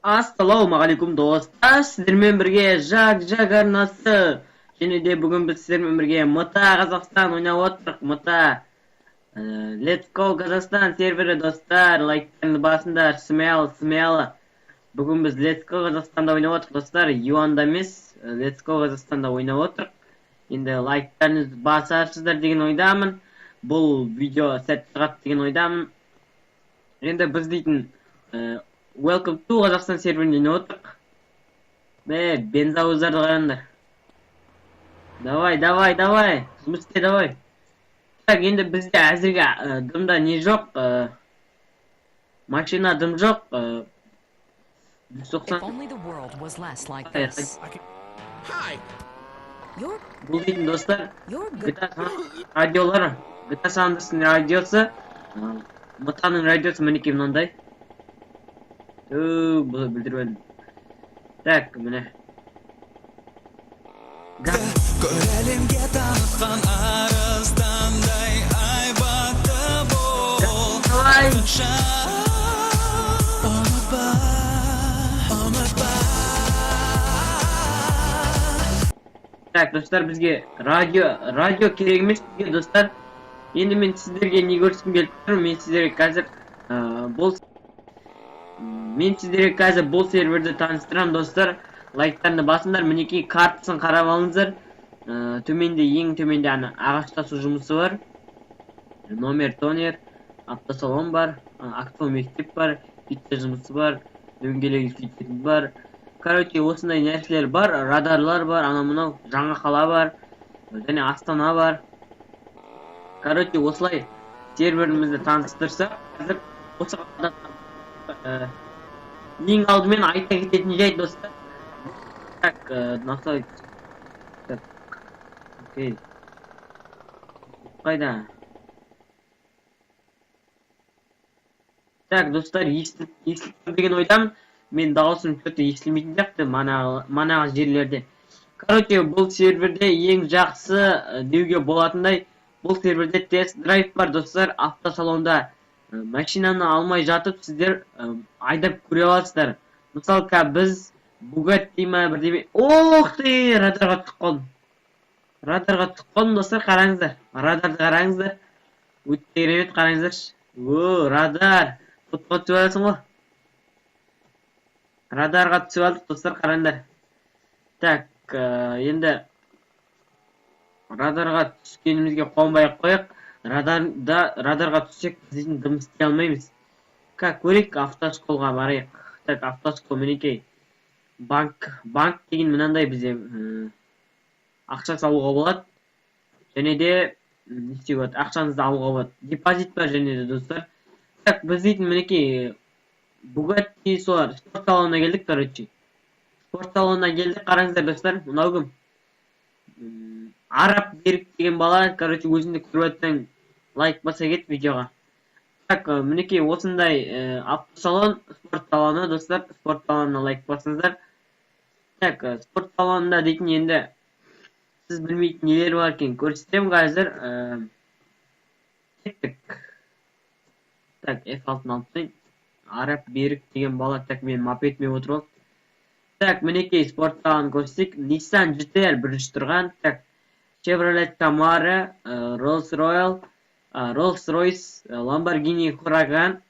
Ассалаумағалейкум достар, сіздермен бірге Жак арнасы. Және де бүгін біз сіздермен бірге МТА Қазақстан ойнап отырмық. МТА Let's Go Қазақстан сервері достар, лайктардың басында смело. Бүгін біз Let's Go Қазақстанда ойнап отырмық достар, Юанда емес, Let's Go Қазақстанда ойнап отырмық. Енді лайктарыңызды басарсыздар деген ойдамын. Бұл видео сәтті шығады деген ойдамын. Енді біз дейтін Welcome to Қазақстан серверіне отырық. Бензауыздарды қараңдар. Давай. Жұмысте давай. Так, енді бізде әзірге дымда не жоқ. Машина дым жоқ. Бұл дейтін достар, радиолары. GTA San радиосы. МТАның радиосы мінекей мынандай. Бұны білдіріп әлім. Так, міне. Көрәлемге таққан арыстандай айбатты бол. Ұмытпа. Так, достар, бізге радио керек емес бізге достар. Енді мен сіздерге не көрсім келіп тұрмын. Мен сіздерге қазір бұл серверді таныстырам достар. Лайктарны басыңдар, мінекей картасын қарап алыңыздар. Ең төменде ағаштасу жұмысы бар. Номер тонер, автосалон бар, актовый мектеп бар, пицца жұмысы бар, дөңгелек үлкейтетін бар. Короче, осындай нәрселер бар, радарлар бар, мынау жаңа қала бар, және Астана бар. Короче, осылай серверімізді таныстырсақ, қазір осы қалада ең алдымен айта кететін жайт достар. Так, настрой. Так. Окей. Қайда? Так, достар, естіліп деген ойдамын. Мен дауысым көте естілмейтін сияқты манағы жерлерде. Короче, бұл серверде ең жақсы деуге болатындай, бұл серверде тест-драйв бар достар. Автосалонда машинаны алмай жатып сіздер айдап көре аласыздар. Мысалы, біз Bugatti ма бірдеме. Ох ты, радарға түсіп қалдым достар, қараңыздар. Радарды қараңыздар. Өте керемет қараңыздаршы. Радар. Фотоға түсіп аласың ғой. Радарға түсіп алдық достар, қараңдар. Так, енді радарға түскенімізге қонбай қояқ. Радарға түссек, біздің дым істей алмаймыз. Көрейік, автошколға барайық. Так, автошкол мінекей. Банк деген мынандай бізде ақша салуға болады. Және де ақшаңызды алуға болады. Депозит бар және де достар. Так, біз дейтін мінекей Bugatti солар. Спорт салонына келдік, короче. Спорт салонына келдік, қараңыздар достар. Мынау кім? Арап Берік деген бала, короче, өзіңді көріп өттің, лайк баса кет видеоға. Так, мінекей осындай автосалон, спорт салоны достар. Спорт салонына лайк басыңыздар. Так, спорт салонында дейтін енді сіз білмейтін нелер бар екен көрсетем қазір. Кеттік. Так, F6-ны алып тастайын. Арап Берік деген бала, так, мен мопедіме отырып алып. Так, мінекей спорт салонын көрсетейік. Nissan GT-R бірінші тұрған. Так, Chevrolet Camaro, Rolls-Royce, Lamborghini Huracan,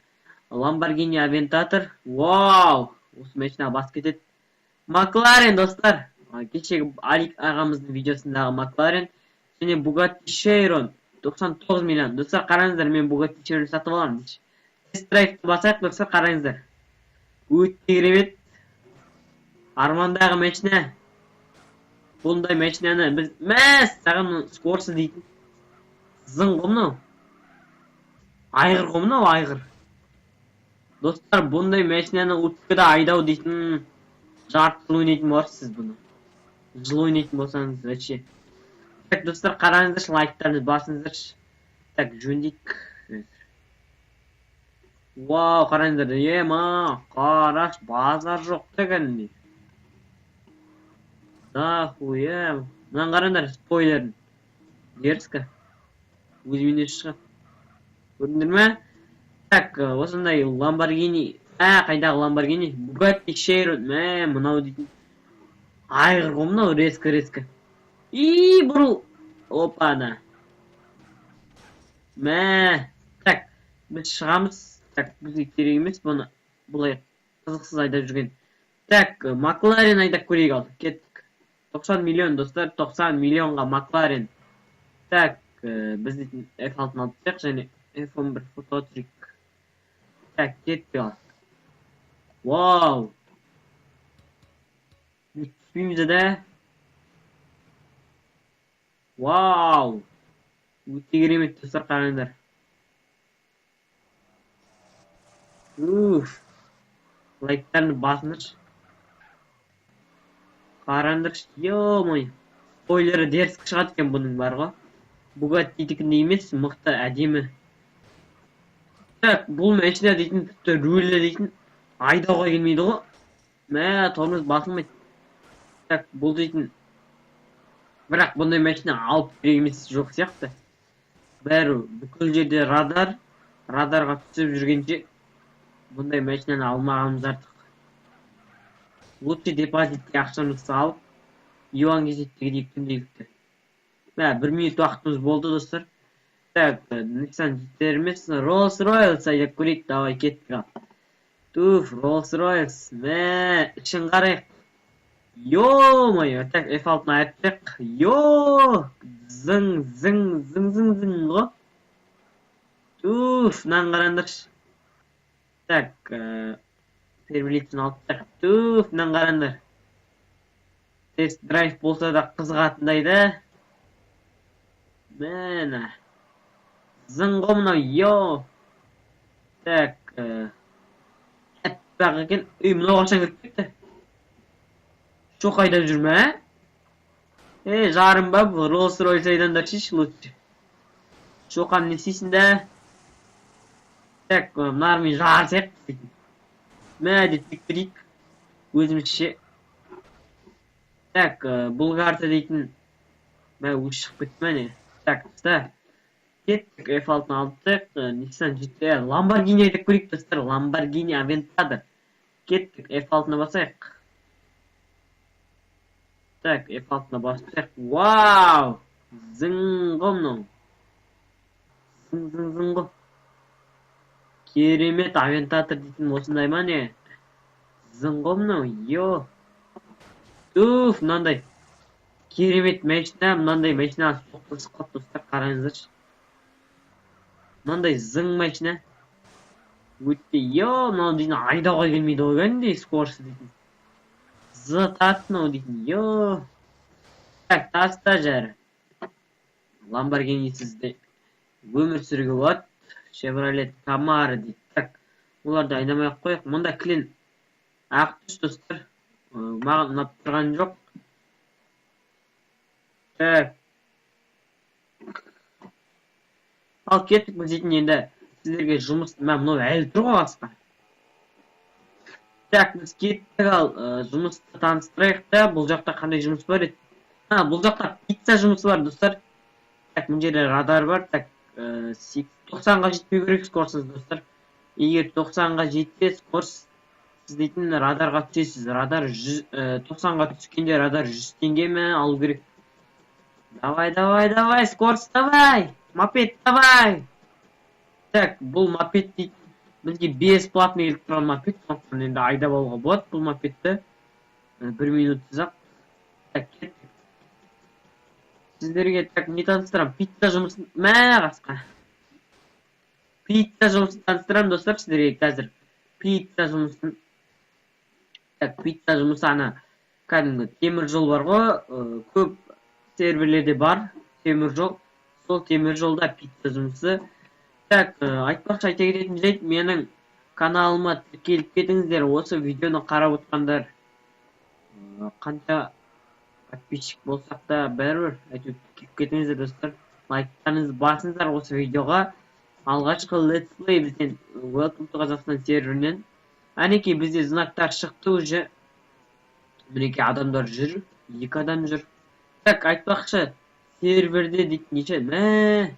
Lamborghini Aventador. Вау! Осы машина бас кетеді. Макларен достар. Кешегі Алик ағамыздың видеосындағы Макларен. Және Bugatti Chiron 99 миллион. Достар, қараңыздар, мен Bugatti Chiron сатып аламын. Тест-драйвты басайық достар, қараңыздар. Өте керемет. Армандағы машина. Бұндай машинаны біз саған скорсы дейтін. Зың ғымнау. Айғыр ғымнау, айғыр. Достар, бұндай машинаны ұткіда айдау дейтін. Жарты жыл ойнайтын боларсыз бұны. Жыл ойнайтын болсаңыз вообще. Так, достар, қараңыздаршы, лайктарыңыз басыңыздаршы. Так, жөндейік. Вау, қараңыздар. Қараш, базар жоқ деген. Да, хуя. Мынаны қараңдар, спойлерін. Дерзко. Өзіменен шығады. Көрдіңдер ме? Так, осындай Lamborghini Қайдағы Lamborghini? Bugatti Chiron. Мынау дейтін. Айғыр ғой мынау, резко. Бұрыл. Опана. Так, біз шығамыз. Так, бізге керек емес бұны. Бұлай қызықсыз айдап жүрген. Так, Макларен айдап көрейік ал. Кеттік. 90 миллион достар, 90 миллионға Макларен. Так, біз дейтін F6-ны алып тұяқ және F11 фототрик. Так, кеттік ал. Вау! Түспейміз да. Вау! Өте керемет достар, қараңдар. Лайктарын басыңдаршы. Қараңдаршы, ё-мой. Спойлері дерсік шығады екен бұның бар ғой. Бугаттидікіндей емес, мықты әдемі. Так, бұл машина дейтін, тіпті рөлі дейтін айдауға келмейді ғой. Тормоз басылмайды. Так, бұл дейтін. Бірақ бұндай машина алып керек емес жоқ сияқты. Бәрі бүкіл жерде радарға түсіп жүргенше бұндай машинаны алмағанымыз артық. Лучше депозитке ақшамызды салып, юан кезеттегі дейік күнделікті. 1 минут уақытымыз болды достар. Так, Nissan жетеріміз Rolls-Royce айдап көрейік, давай кеттік ал. Rolls-Royce, ішін қарайық. Ё-мое, так, F6-ны айттық. Зың ғой. Мынаны қараңдаршы. Так, первилицін алттық. Мынаны қараңдар. Тест драйв болса да қызығатындай да. Зың ғой мынау, Так, әппақ екен. Мынау қашан кіріп кетті? Çok ayda жүрме, жарым ба, бұл Rolls-Royce айдандар шеш, лучше. Шоқан несейсін да. Так, мұнармен жарсақ. Деттік бірейік. Өзімізше. Так, бұл карта дейтін. Өз шығып кетті мәне. Так, ұста. Кеттік, F6-ны алдық. Nissan GT-R. Lamborghini айдап көрейік достар. Lamborghini Aventador. Кеттік, F6-ны басайық. Так, F6-ны басып. Вау! Зың ғой мынау. Зың ғой. Керемет Aventador дейтін осындай ма не? Зың ғой мынау. Мынандай. Керемет машина, мынандай машина соқтырсық қап достар, қараңыздаршы. Мынандай зың машина. Өтте, мынау дейін айдауға келмейді ойғандай, скорсы дейтін. Зытатынау дейтін, Так, таста жәрі. Lamborghini сізде өмір сүрге болады. Chevrolet Camaro дейді. Так, оларды айнамай қойық. Мұнда клин ақ түс достар. Маған ұнап тұрған жоқ. Так. Ал кеттік біз дейтін енді сіздерге жұмыс, мынау әлі тұр ғой асқа. Так, біз кеттік ал жұмысты таныстырайық та, бұл жақта қандай жұмыс бар еді? Бұл жақта пицца жұмысы бар достар. Так, мұн жерде радар бар. Так, 90-ға жетпей керек скорсыз достар. Егер 90-ға жетпей скорс, сіз дейтін радарға түсесіз. Радар 90-ға түскенде радар 100 теңге ме алу керек. Давай, скорс давай! Мопед давай! Так, бұл мопед дейтін. Бізге бесплатный келіп тұрған мопед. Сондықтан енді айдап алуға болады бұл мопедті. 1 минутсыз ақ. Так, кеттік. Сіздерге так не таныстырам? Пицца жұмысын... қасқа. Пицца жұмысын таныстырам, достар, сіздерге қазір. Пицца жұмысын... Так, пицца жұмысы ана кәдімгі темір жол бар ғой. Көп серверлерде бар темір жол. Сол темір жолда пицца жұмысы. Так, айтпақшы айта кететін жайт, менің каналыма тіркеліп кетіңіздер. Осы видеоны қарап отқандар қанша подписчик болсақ та бәрібір әйтеуір келіп кетіңіздер достар. Лайктарыңызды басыңыздар осы видеоға. Алғашқы Let's Play бізден Welcome to Қазақстан серверінен. Әнекей бізде знактар шықты уже. Мінекей адамдар жүр. 2 адам жүр. Так, айтпақшы серверде дейтін неше?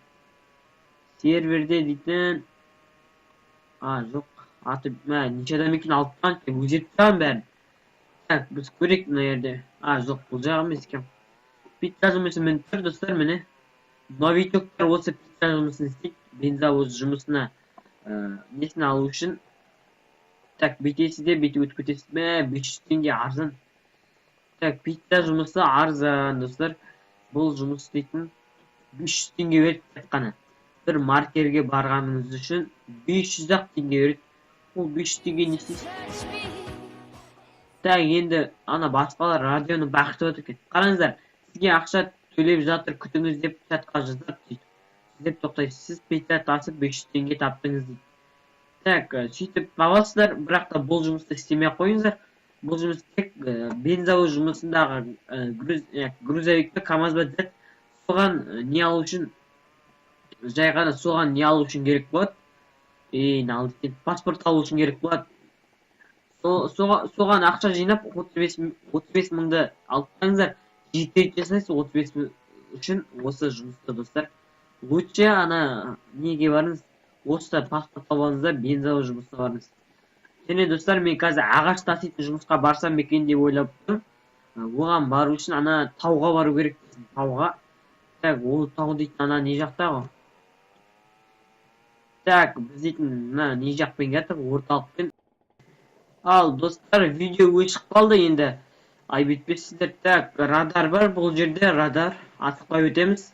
Серверде дейтін... жоқ. Аты неше адам екен алып тұрған деп өзгертіп тастаған бәрін. Так, біз көрейік мына жерде. Жоқ, бұл жағы емес екен. Пита жұмысы міне тұр достар, міне. Новичоктар осы пита жұмысын істейді. Бензовоз жұмысына несін алу үшін. Так, бүйтесіз де бүйтіп өтіп кетесіз. 500 теңге арзан. Так, пита жұмысы арзан достар. Бұл жұмыс істейтін 500 теңге береді тек қана. Бір маркерге барғаныңыз үшін 500-ақ теңге береді. Ол 500 теңге не істейсіз? Так, енді ана басқалар радионы бақытып отыр екен. Қараңыздар, сізге ақша төлеп жатыр, күтіңіз деп чатқа жазып сөйтіп. Сіз деп тоқтайсыз, сіз пита тасып 500 теңге таптыңыз дейді. Так, сөйтіп табасыздар, бірақ та бұл жұмысты істемей қойыңыздар. Бұл жұмыс тек бензовоз жұмысындағы грузовикті КамАЗ-ба соған не алу үшін, жай ғана соған не алу үшін керек болады. Паспорт алу үшін керек болады. Соған ақша жинап 35 мыңды алып жетер жасайсыз 35 мың үшін осы жұмысты достар. Лучше ана неге барыңыз, осы паспорт алыңыздар, бензовоз жұмысына барыңыз. Және достар, мен қазір ағаш таситын жұмысқа барсам екен деп ойлап тұрмын. Оған бару үшін ана тауға бару керек, тауға. Так, ол тау дейтін ана не жақта ғой. Так, біз дейтін не жақпен кетіп, орталықпен. Ал достар, видео өшіп қалды енді. Айбетпесіздер. Так, радар бар бұл жерде, радар. Асықпай өтеміз.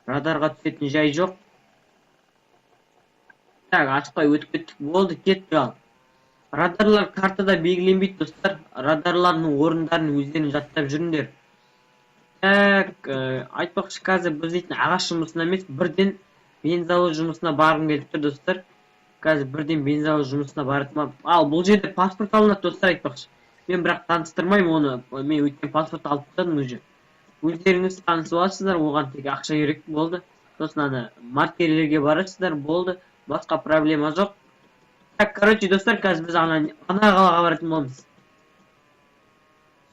Радарға түсетін жай жоқ. Так, асықпай өтіп кеттік. Болды, кеттік ал. Радарлар картада белгіленбейді достар. Радарлардың орындарын өздерін жаттап жүріңдер. Так, айтпақшы қазір біз дейтін ағаш жұмысына емес, бірден бензовоз жұмысына барғым келіп тұр достар. Қазір бірден бензовоз жұмысына баратым. Ал бұл жерде паспорт алынады достар, айтпақшы. Мен бірақ таныстырмаймын оны. Мен өткен паспорт алып тастадым уже. Өздеріңіз танысып аласыздар, оған тек ақша керек болды. Сосын ана маркерлерге барасыздар, болды. Басқа проблема жоқ. Так, короче достар, қазір біз ана қалаға баратын боламыз.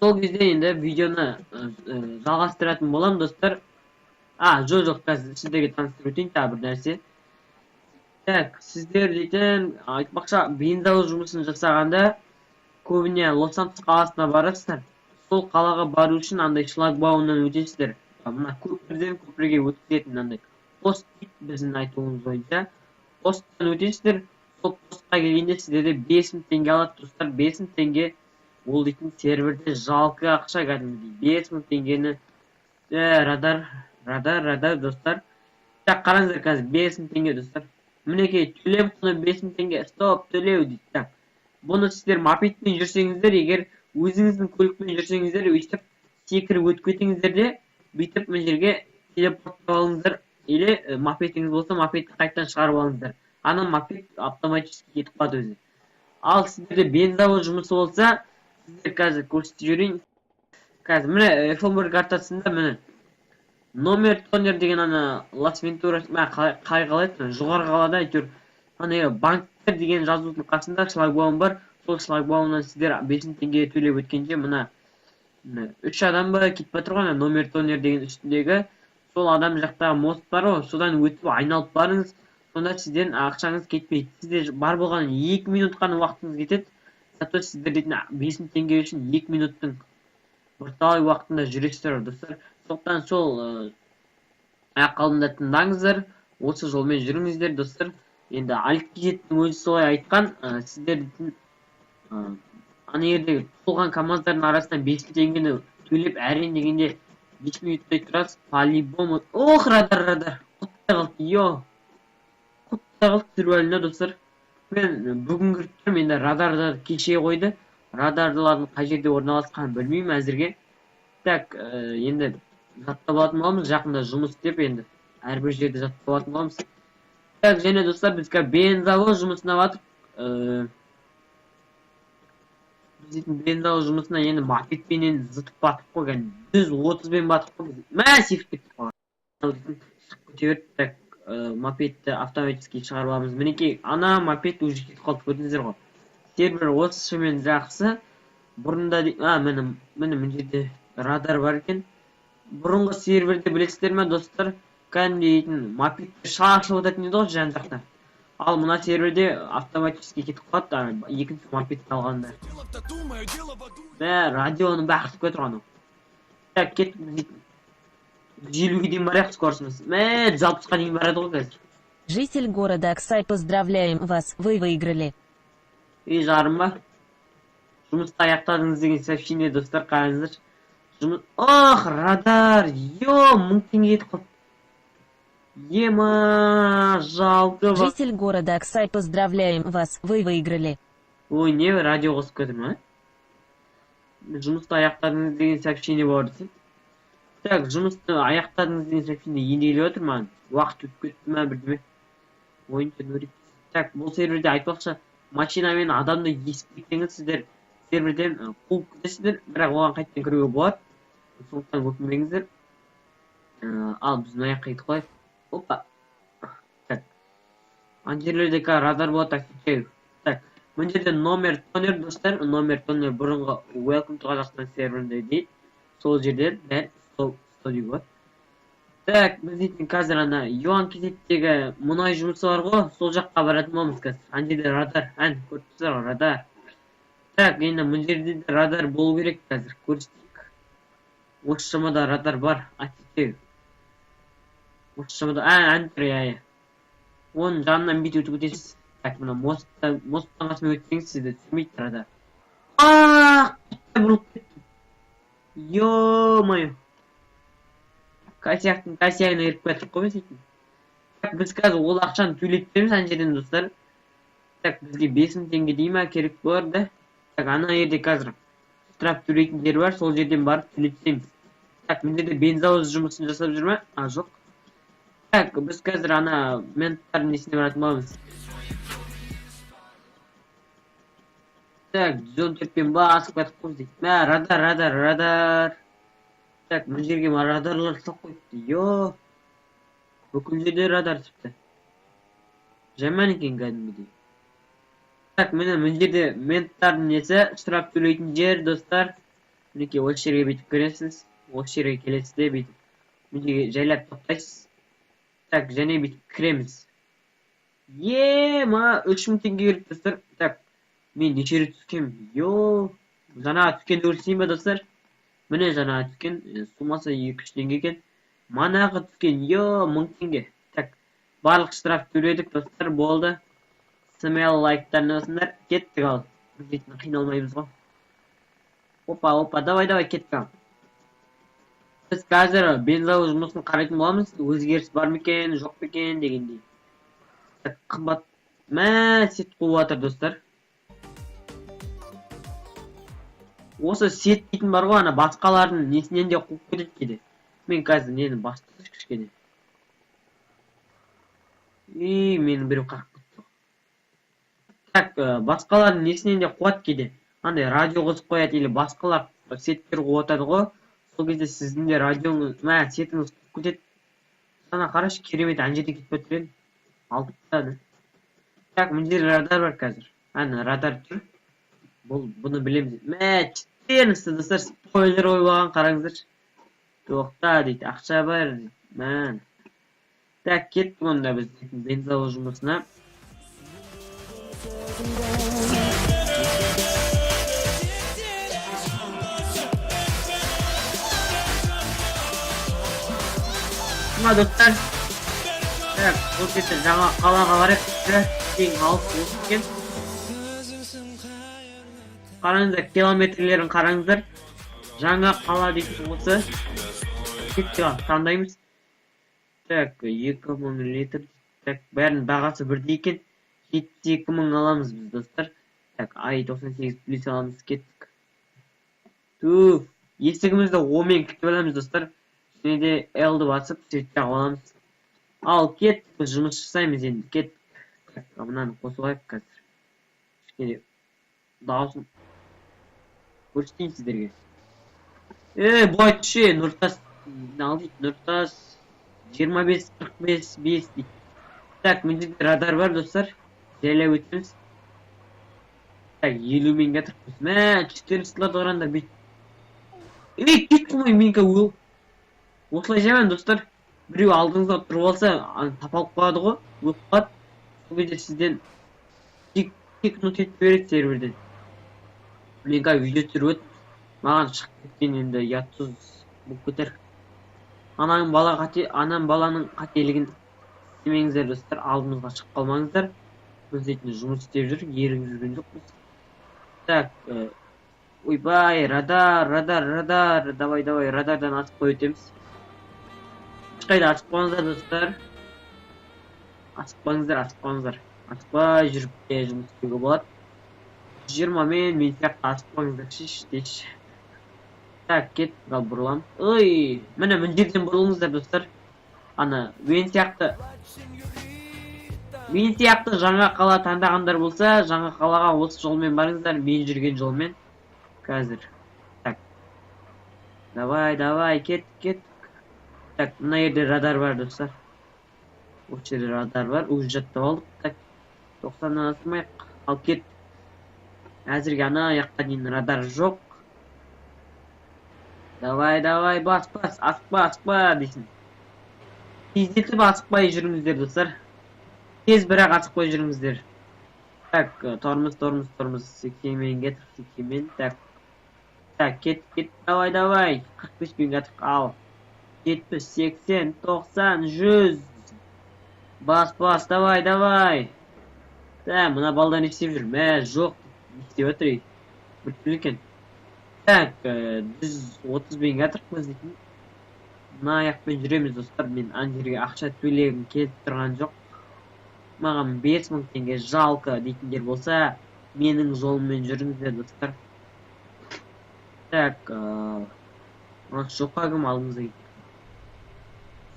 Сол кезде енді видеоны жалғастыратын болам достар. Жоқ, қазір сіздерге таныстырып өтейін тағы бір нәрсе. Так, сіздер дейтін айтпақша бензовоз жұмысын жасағанда көбіне Лос-Анджелес қаласына барасыздар. Сол қалаға бару үшін андай шлагбаумнан өтесіздер. Мына көпірден көпірге өткізетін андай пост дейді біздің айтуымыз бойынша. Посттан өтесіздер. Сол постқа келгенде сіздерде 5000 теңге алады достар. 5000 теңге ол дейтін серверде жалқы ақша кәдімгідей. 5000 теңгені радар достар. Так, қараңыздар қазір 5000 теңге достар. Мінекей төлем құны 5000 теңге. Стоп, төлеу дейді. Так, бұны сіздер мопедпен жүрсеңіздер, егер өзіңіздің көлікпен жүрсеңіздер, өйстіп секіріп өтіп кетіңіздер де, бүйтіп мына жерге телепорттап алыңыздар, или мопедіңіз болса, мопедті қайтадан шығарып алыңыздар. Ана мопед автоматически кетіп қалады өзі. Ал сіздерде бензовоз жұмысы болса, сіздер қазір көрсетіп жүрейін. Қазір міне F11 картасында міне номер тонер деген ана Лас-Вентура, қалайды, жоғары қалада әйтеуір ана банктер деген жазудың қасында шлагбаум бар. Сол шлагбаумнан сіздер 5000 теңге төлеп өткенше мына 3 адам ба кетіп жатыр ғой, номер тонер деген үстіндегі сол адам жақтағы мост бар ғой, содан өтіп айналып барыңыз. Сонда сізден ақшаңыз кетпейді. Сізде бар болған 2 минут қана уақытыңыз кетеді. Зато сіздер дейтін 5000 теңге үшін 2 минуттың бірталай уақытында жүресіздер достар. Сондықтан сол ақылымды тыңдаңыздар. Осы жолмен жүріңіздер достар. Енді Алькизеттің өзі солай айтқан, сіздер дейтін ана жердегі толған КамАЗдардың арасынан 5000 теңгені төлеп әрең дегенде 5 минуттай тұрасыз. По-любому. Ох, радар. Құттай қалды. Құттай қалды түрбәліне достар. Мен бүгін кіріп тұрмын, енді радарды кеше қойды. Радарлардың қай жерде орналасқанын білмеймін әзірге. Так, енді жаттап алатын боламыз, жақында жұмыс істеп енді әрбір жерде жаттап алатын боламыз. Так, және достар, біз бензовоз жұмысына батып, біз бензовоз жұмысына енді мопедпенен зытып батып қойған. 130-бен батып қойған. Мәсif кетіп қалған. Көтеріп, мопедті автоматически шығарып аламыз. Мінекей, ана мопед уже кетіп қалды, көрдіңіздер ғой. Сервер осымен жақсы. Бұрында міне жерде радар бар екен. Бұрынғы серверде білесіздер ме достар? Кәдімгідей дейтін мопедті шашып өтетін еді ғой жан жақта. Ал мына серверде автоматически кетіп қалады, екінші мопед алғанда. Мә, радионы бақытып кетір аны. Так, кеттік біз 150-ге дейін барайық скоростымыз. Мә, 160-ға дейін барады ғой қазір. Житель города Аксай, поздравляем вас, вы выиграли. Ей жарым ба? Жұмысты аяқтадыңыз деген сообщение, достар, қараңыздар. Ох, радар! Йо, 1000 теңге етіп қалды. Ема, жалко ба. Житель города Аксай, поздравляем вас, вы выиграли. Ой, не, радио қосып кетір ма? Жұмысты аяқтадыңыз деген сообщение бар десем. Так, жұмысты аяқтадыңыз деген сообщение енді келіп отыр маған. Уақыт өтіп кетті ма бірдеме? Ойыншы нөрек. Так, бұл серверде айтпақшы, машинамен адамды есіп кетсеңіз сіздер серверден қуып кетесіздер, бірақ оған қайтадан кіруге болады. Сондықтан өкінбеңіздер. Ал біз мына жаққа кетіп қояйық. Опа. Так. Ана жерлерде радар болады, отвечаю. Так, мына жерде номер тонер, достар, номер тонер бұрынғы Welcome to Қазақстан серверінде дейді. Сол жерден дәл сол студия болады. Так, біз дейтін қазір ана Юан кезеттегі мұнай жұмысы бар ғой, сол жаққа баратын боламыз қазір. Ана жерде радар, көріп тұрсыздар ғой, радар. Так, енді мына жерде радар болу керек қазір, көрсетейік. Осы шамада радар бар, отвечаю. Осы шамада, тұр, оның жанынан бет өтіп өтесіз. Так, мына мосттан қасымен өтсеңіз сізді түсірмейді радар. Бұрылып кеттім. Ё-мое. Косяктың косягына еріп кетіп қой сөйтіп. Так, біз қазір ол ақшаны төлеп береміз ана жерден, достар. Так, бізге 5000 теңге дей ма керек болар да. Так, ана жерде қазір штраф төлейтін жер бар, сол жерден барып төлетсеміз. Так, мына жерде бензовоз жұмысын жасап жүр ма? Жоқ. Так, біз қазір ана менттардың несіне баратын боламыз. Так, 114-пен басып кетіп қоймыз дейді. Мә, радар. Так, мына жерге радарлар салып қойыпты. Йо. Бүкіл жерде радар тіпті. Жаман екен кәдімгідей. Так, міне мына жерде менттардың несі, штраф төлейтін жер, достар. Мінекей осы жерге бүйтіп көресіз. Осы жерге келесіз де бүйтіп. Мына жерге жайлап тоқтайсыз. Так, және бүйтіп кіреміз. Ма 3000 теңге керек, достар. Так, мен неше рет түскем. Йо. Жаңа түскенді көрсетейін ба, достар? Міне жаңа түскен, сумасы 2-3 теңге екен. Манағы түскен, 1000 теңге. Так, барлық штраф төледік, достар, болды. Смел лайктарын осындар, кеттік ал. Біз дейтін қиналмаймыз ғой. Опа, давай, кеттік ал. Біз қазір бензовоз жұмысын қарайтын боламыз. Өзгеріс бар ма екен, жоқ па екен дегендей. Так, қымбат. Мә, сет қуып жатыр, достар. Осы сет дейтін бар ғой, ана басқалардың несінен де қуып кетеді кейде. Мен қазір нені бастыршы кішкене. Менің біреу қақып кетті. Так, басқалардың несінен де қуат кейде. Андай радио қосып қояды, или басқалар сеттер қуып жатады ғой. Сол кезде сіздің де радионыз, сетіңіз қуып кетеді. Сана қарашы, керемет, ана жерде кетіп өтірен. Алып тұтады. Так, мына жерде радар бар қазір. Радар тұр. Бұны білеміз. 14, достар, спойлер ойбаған, қараңыздар. Тоқта дейді, ақша бар дейді. Так, кеттік онда біз бензовоз жұмысына. Достар. Так, бұл кетті жаңа қалаға барайық. Ең алып өткен. Қараңыздар, километрлерін қараңыздар. Жаңа қала дейді осы. Кеттік, таңдаймыз. Так, 2000 литр. Так, бәрінің бағасы бірдей екен. 72.000 аламыз біз, достар. Так, i98 плюс аламыз, кеттік. Туф, есігімізді омен күтіп аламыз, достар. Және де L-ді басып, сөйтіп аламыз. Ал, кеттік, біз жұмыс жасаймыз енді, кеттік. Так, мұнаны қосып алайық қазір. Кішкене дауысын көрсетейін сіздерге. Бой түше, Нұртас. Ал дейді, Нұртас 25-45-5 дейді. Так, міндетті радар бар, достар. Жайлап өтеміз. Так, 50 мен кетіріппіз. 400-ларды қараңдар бейт. Кет қылмай менікі өл. Осылай жаман, достар. Біреу алдыңызда тұрып алса, тапалып қалады ғой. Өліп қалады. бұл кезде сізден кикнут етіп береді серверден. Мен қазір видео түсіріп өтіп, маған шығып кеткен енді ұятсыз болып кетер. Анам баланың қателігін істемеңіздер достар, алдымызға шығып қалмаңыздар. Біз дейтін жұмыс істеп жүр, ерігіп жүрген жоқпыз. Так, ойбай, радар, давай, радардан асып қой өтеміз. Ешқайда асықпаңыздар достар. Асықпай жүріп жұмыс істеуге болады. 20 мен сияқты асықпаңыздар, шеш. Так, кет, бұрылам. Ой, міне мына жерден бұрылыңыздар достар. Ана, мен сияқты жаңа қала таңдағандар болса, жаңа қалаға осы жолмен барыңыздар, мен жүрген жолмен. Қазір. Так. Давай, кет. Так, мына жерде радар бар достар. Осы жерде радар бар, өзі жаттап алдық. Так, 90-нан асырмайық, ал кет. Әзірге ана яққа дейін радар жоқ. Давай, бас, асықпа дейсің. Тездетіп асықпай жүріңіздер достар. Тез бірақ асықпай жүріңіздер. Так, тормоз, 80 мен кетіп, 80 мен. Так, кет, давай. 45 мен кетіп, ал. 70, 80, 90, 100. Бас, давай. Так, мына балда не істеп жүр? Жоқ, не істеп өтірей. Біртіл екен. Так, 130 мен кетіп, дейтін. Мына аяқпен жүреміз достар. Мен ана жерге ақша төлегім келіп тұрған жоқ. Маған 5000 теңге жалко дейтіндер болса, менің жолыммен жүріңіздер достар. Так, шоққа кім алдымызда кетті?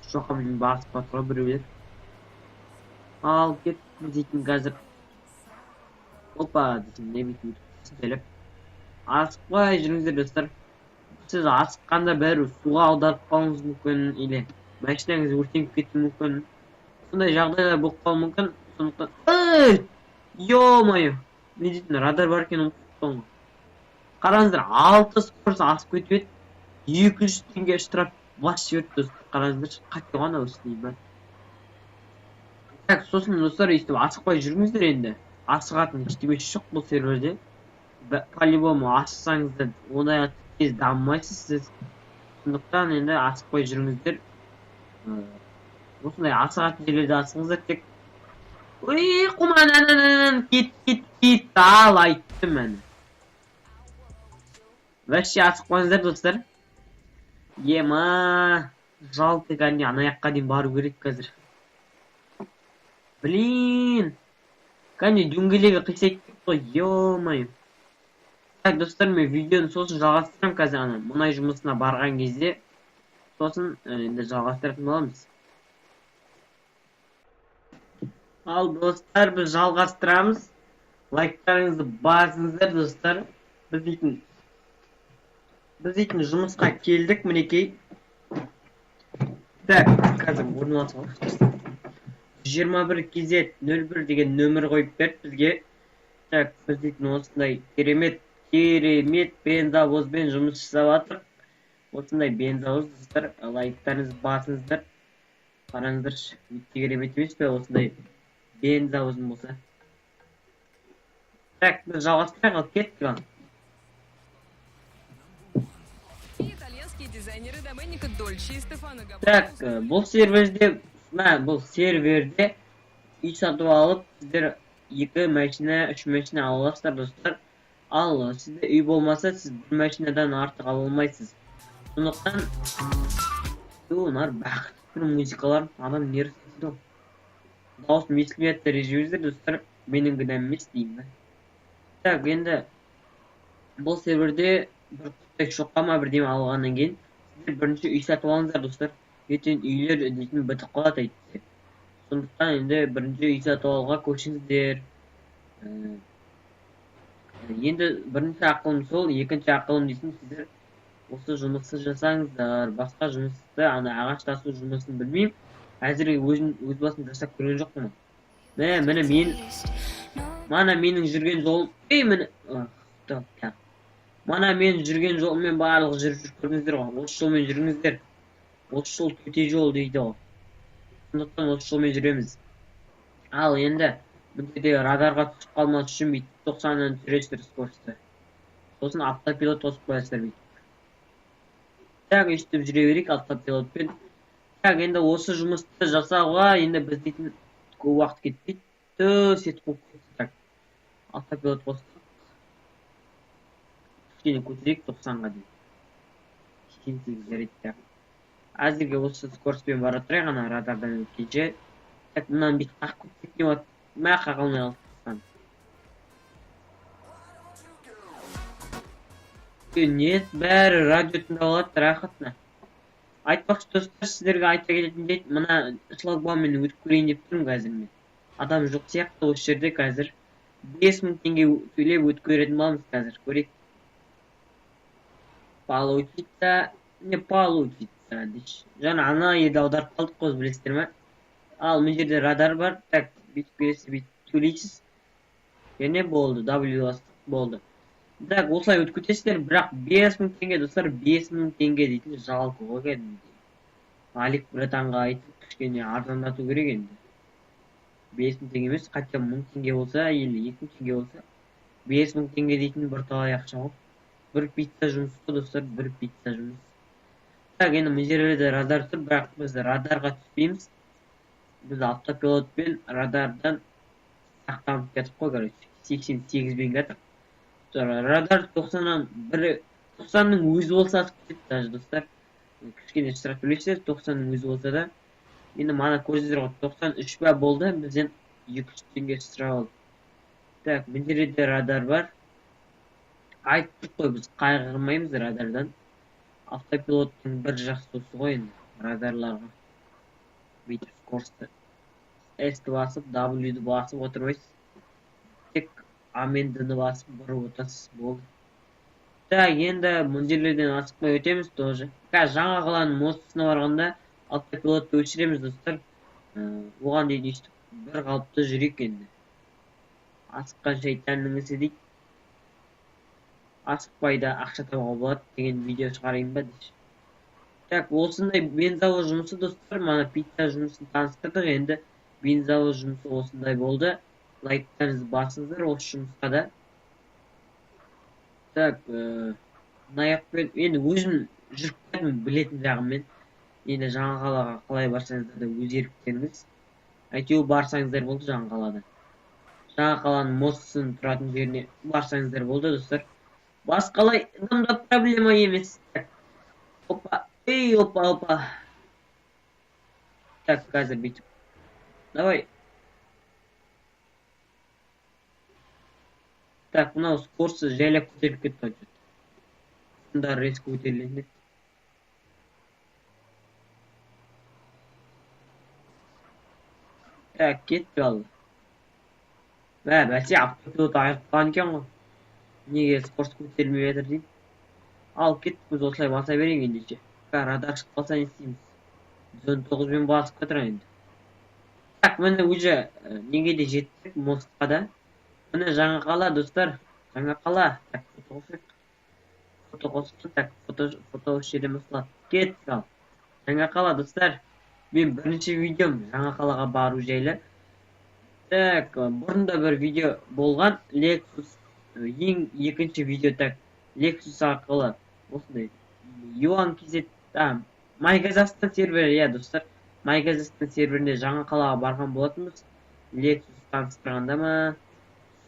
Шоққа мен басып батыра біреулер. Ал кет дейтін қазір. Опа дейтін, не бейтін сізделіп. Асықпай жүріңіздер достар. Сіз асыққанда бәрі суға аударып қалуыңыз мүмкін, или машинаңыз өртеніп кетуі мүмкін. Сондай жағдайлар болып қалуы мүмкін. Сондықтан, ё-моё, не дейтін, радар бар екен ұмытып. Қараңыздар, 6 скорость асып кетіп еді, 200 теңге штраф бас жіберді достар. Қараңыздар, қате ғана осы деймін. Так, сосын достар, өйстіп асықпай жүріңіздер енді. Асығатын ештемесі жоқ бұл серверде. По-любому асықсаңыздар, ондай тез дамымайсыз сіз. Сондықтан енді асықпай жүріңіздер. Осындай асығатын жерлерде асығыңыздар тек. Ой, құман, кет, ал айттым әні. Вообще асықпаңыздар достар. Ема, жалпы кәне анаяққа дейін бару керек қазір. Блин, кәне дөңгелегі қисайып кетті ғой, ё-моё. Так, достар, мен видеоны сосын жалғастырам қазір ана мұнай жұмысына барған кезде. Сосын енді жалғастыратын боламыз. Ал достар, біз жалғастырамыз. Лайктарыңызды басыңыздар достар. Біз дейтін жұмысқа келдік мінекей. Так, қазір орналасып алып. 21 KZ 01 деген нөмір қойып берді бізге. Так, біз дейтін осындай керемет бензовозбен жұмыс жасап жатырмық. Осындай бензовоз достар, лайктарыңызды басыңыздар. Қараңыздаршы, өте керемет емес пе осындай бензовозым болса. Так, біз жалғастырайық, ал кеттік. Так, бұл серверде үй сатып алып, сіздер 2 машина, 3 машина аласыздар достар. Ал сізде үй болмаса, сіз бір машинадан артық ала алмайсыз. Сондықтан, олар бақыт бір музыкалар, адам нерві сетеді. Дауысын естілмейді режиміздер достар, менің күнәм емес деймін. Так, енді бұл серверде бір құттай шоққама бірдеме алғаннан кейін, сіздер бірінші үй сатып алыңыздар достар. Ертең үйлер дейтін бітіп қалады айтты. Сондықтан енді бірінші үй сатып алуға көшіңіздер. Енді бірінші ақылым сол, екінші ақылым дейсің сіздер осы жұмысты жасаңыздар. Басқа жұмысты, ағаш тасу жұмысын білмеймін. Әзірге өз басым жасап көрген жоқпын. Мана менің жүрген жолым, мана мен жүрген жолмен барлық жүріп көріңіздер ғой. Осы жолмен жүріңіздер. Осы жол төте жол дейді ғой. Сондықтан осы жолмен жүреміз. Ал енді Мындай радарга түшүп калмаш үчүн бүйтүп 90-дан түсүрөсүздөр скоросту. Сосын автопилот косуп коесуздар бүйтүп. Так иштеп жүрө берейик автопилотпен. Так энди осы жумусту жасауга энди биздин көп убакыт кетпейт. Сет кылып кетти. Так. Автопилот костук. Кичине көтөрөйүк 90га дейин. 88 жарайт. Так. Азыркы осы скоростьпен бара турайык, ана радардан өткөнчө. Так мындан бит какып кеткен болот. Мына кагылмай калсын. Нет, бәрі радио тыңдап алат, рахатна. Айтпакчы достор, сиздерге айта кететин дейт, мына шлагбауммен өтүп көрейин деп турмун азыр мен. Адам жок сыяктуу осы жерде азыр 5000 теңге төлөп өтүп көрөтүн болобуз азыр. Көрейик. Получится, не получится дейт. Жана ана жерде аударып калдык го, билесиздерби? Ал мына жерде радар бар. Так, бүтүп келесиз, бүтүп төлөйсүз. Эне болду, W болду. Так, осылай өтүп кетесиздер, бирок 5000 теңге достор, 5000 теңге дейтин жалко го кәдимги. Алик братанга айтып, кичине арзандатуу керек энди. 5000 теңге эмес, хотя 1000 теңге болса, или 2000 теңге болса, 5000 теңге дейтин бир талай акча го. Бир пицца жумушу достор, бир пицца жумуш. Так, эndi мына жерде радар тур, бирок биз радарга түшпөйбүз. Биз автопилотпен радардан сактанып кетип кой, короче. 88 кетип. Радар 90-ның өзі болса атып кетеді даже достар. Кішкене штраф төлейсіздер, 90-ның өзі болса да. Енді мана көрсіздер ғой, 93 ба болды, бізден 200 теңге штраф алды. Так, мына жерде радар бар. Айттық қой, біз қайғырмаймыз радардан. Автопилоттың бір жақсы осы ғой енді, радарларға. Бүйтіп скоросты S-ті басып, W-ді басып отырмайсыз. Тек Амендіні басып бұрып отырсыз, болды. Так, енді мына жерлерден асықпай өтеміз тоже. Жаңа қаланың мостысына барғанда автопилотты өшіреміз достар. Оған дейін өйстіп бір қалыпты жүрейік енді. Асыққан шайтанның ісі дейді. Асықпай да ақша табуға болады деген видео шығарайын ба дейші. Так, осындай бензовоз жұмысы достар, мана пицца жұмысын таныстырдық, енді бензовоз жұмысы осындай болды. Лайктарыңызды басыңыздар осы жұмысқа да. Так, мынаяқпен енді өзім жүріп кеттім білетін жағыммен. Енді жаңа қалаға қалай барсаңыздар да өз еріктеріңіз. Әйтеуір барсаңыздар болды жаңа қалада. Жаңа қаланың мостысының тұратын жеріне барсаңыздар болды достар. Басқалай адамда проблема емес. Так, опа, опа. Так, қазір бүйтіп. Давай. Так, мынау скоросты жайлап көтеріліп кетті ғой. Мұнда резко көтеріледі. Так, кетті алды. Бәсе автопилот айыртқан екен ғой. Неге скорост көтерілмей жатыр деймін. Ал кеттік, біз осылай баса берейік ендеше. Радар шығып қалса не істейміз? 119-мен басып кетір енді. Так, міне уже неге де жеттік мостқа да. Міне жаңа қала достар, жаңа қала. Так, фото қосып, так, фото шереміз қылады. Кеттік ал. Жаңа қала достар. Мен бірінші видеом жаңа қалаға бару жайлы. Так, бұрында бір видео болған. Lexus, ең екінші видео, так, Lexus арқылы. Осындай. Юан кезет, MyKazakhstan сервері, я достар. MyKazakhstan серверіне жаңа қалаға барған болатынбыз. Lexus таныстырғанда ма?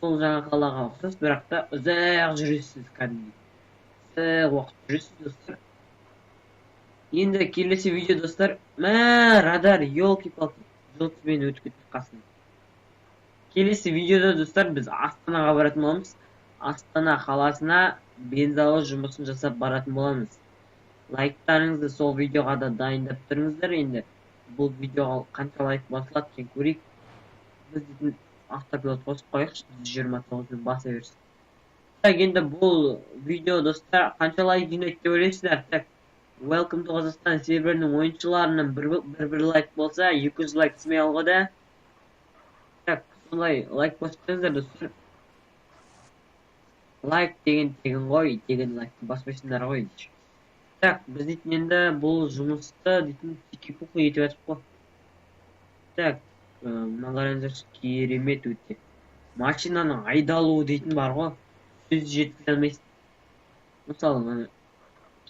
Сол жаңа қалаға ұқсас, бірақ та ұзақ жүресіз кәдімгі. Ұзақ уақыт жүресіз достар. Енді келесі видео достар. Радар, елки-палки. Жылтымен өтіп кетті қасында. Келесі видеода достар біз Астанаға баратын боламыз. Астана қаласына бензовоз жұмысын жасап баратын боламыз. Лайктарыңызды сол видеоға да дайындап тұрыңыздар. Енді бұл видеоға қанша лайк басылады екен көрейік. Біз дейтін автопилот қосып қойықшы, 129-мен баса берсін. Так, енді бұл видео достар қанша лайк жинайды деп ойлайсыздар. Так, Welcome to Kazakhstan серверінің ойыншыларынан бір лайк болса, 200 лайк түсмей алға да. Так, солай лайк басып тұрыңыздар достар. Лайк деген тегін ғой, тегін лайкты баспайсыңдар ғой. Так, біз дейтін енді бұл жұмысты дейтін тики-пуқы етіп атып қой. Так, мына қараңыздаршы, керемет өте. Машинаның айдалуы дейтін бар ғой, сөз жеткізе алмайсың. Мысалы мына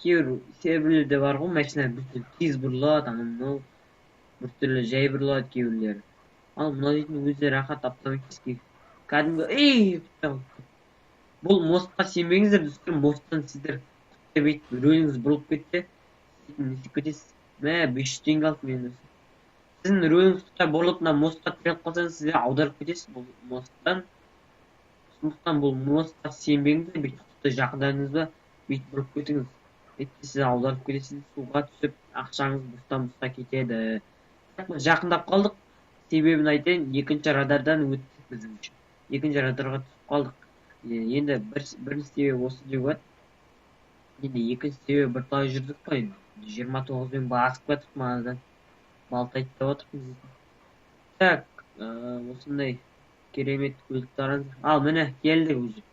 кейбір серверлерде бар ғой, машина біртүрлі тез бұрылады, анау біртүрлі жай бұрылады кейбірлері. Ал мына дейтін өзі рахат, автоматически кәдімгі бұл мостқа сенбеңіздер достар, посттан сіздер құттап етіп рөліңіз бұрылып кетсе, не істеп кетесіз. Мә 500 теңге алып мен осы. Сіздің рөліңіз құттап бұрылып мына мостқа тіреліп қалсаңыз, сіздер аударып кетесіз бұл мосттан. Сондықтан бұл мостқа сенбеңіздер, бүйтіп құтты жақындарыңыз ба, бүйтіп бұрылып кетіңіз. Өйтсе сіз аударып кетесіз, суға түсіп, ақшаңыз бостан-босқа кетеді. Жақындап қалдық. Себебін айтайын, екінші радардан өттік біздің үшін. Екінші радарға түсіп қалдық. Енді бірінші себебі осы деп өт. Енді екінші себебі бірталай жүрдік қой. 29-мен басып кетіп манадан балтайды деп отырмыз. Так, осындай керемет көлікті қараңыздар. Ал міне келдік уже.